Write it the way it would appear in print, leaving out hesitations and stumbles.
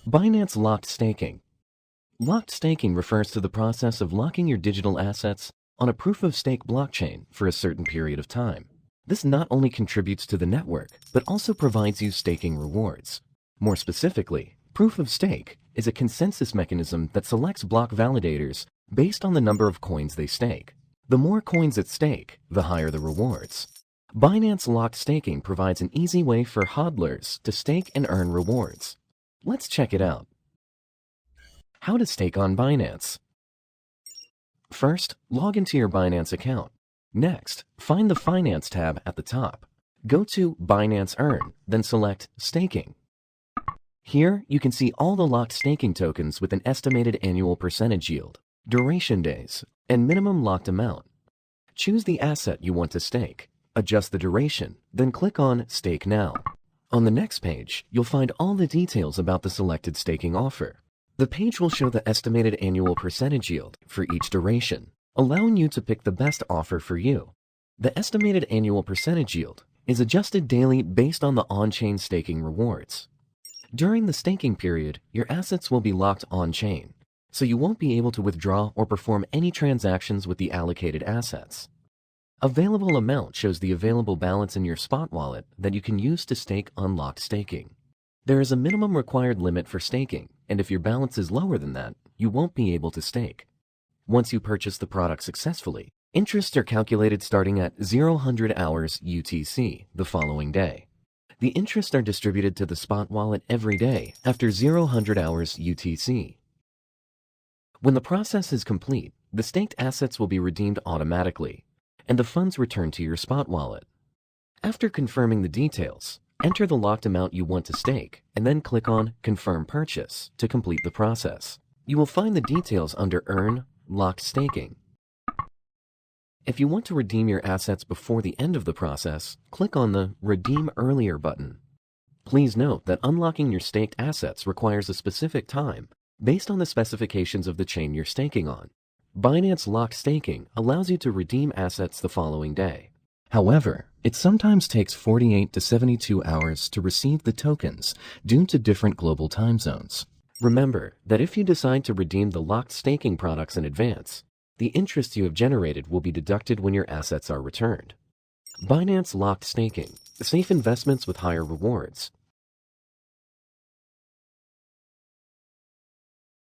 Binance locked staking. Locked staking refers to the process of locking your digital assets on a proof-of-stake blockchain for a certain period of time. This not only contributes to the network, but also provides you staking rewards. More specifically, proof-of-stake is a consensus mechanism that selects block validators based on the number of coins they stake. The more coins at stake, the higher the rewards. Binance locked staking provides an easy way for hodlers to stake and earn rewards. Let's check it out. How to stake on Binance. First, log into your Binance account. Next, find the Finance tab at the top. Go to Binance Earn, then select Staking. Here, you can see all the locked staking tokens with an estimated annual percentage yield, duration days, and minimum locked amount. Choose the asset you want to stake, adjust the duration, then click on Stake Now. On the next page, you'll find all the details about the selected staking offer. The page will show the estimated annual percentage yield for each duration, allowing you to pick the best offer for you. The estimated annual percentage yield is adjusted daily based on the on-chain staking rewards. During the staking period, your assets will be locked on-chain, so you won't be able to withdraw or perform any transactions with the allocated assets. Available amount shows the available balance in your spot wallet that you can use to stake unlocked staking. There is a minimum required limit for staking, and if your balance is lower than that, you won't be able to stake. Once you purchase the product successfully, interests are calculated starting at 0 hours UTC the following day. The interests are distributed to the spot wallet every day after 0 hours UTC. When the process is complete, the staked assets will be redeemed automatically, and the funds returned to your spot wallet. After confirming the details, enter the locked amount you want to stake, and then click on Confirm Purchase to complete the process. You will find the details under Earn Locked Staking. If you want to redeem your assets before the end of the process, click on the Redeem Earlier button. Please note that unlocking your staked assets requires a specific time based on the specifications of the chain you're staking on. Binance locked staking allows you to redeem assets the following day. However, it sometimes takes 48 to 72 hours to receive the tokens due to different global time zones. Remember that if you decide to redeem the locked staking products in advance, the interest you have generated will be deducted when your assets are returned. Binance locked staking, safe investments with higher rewards.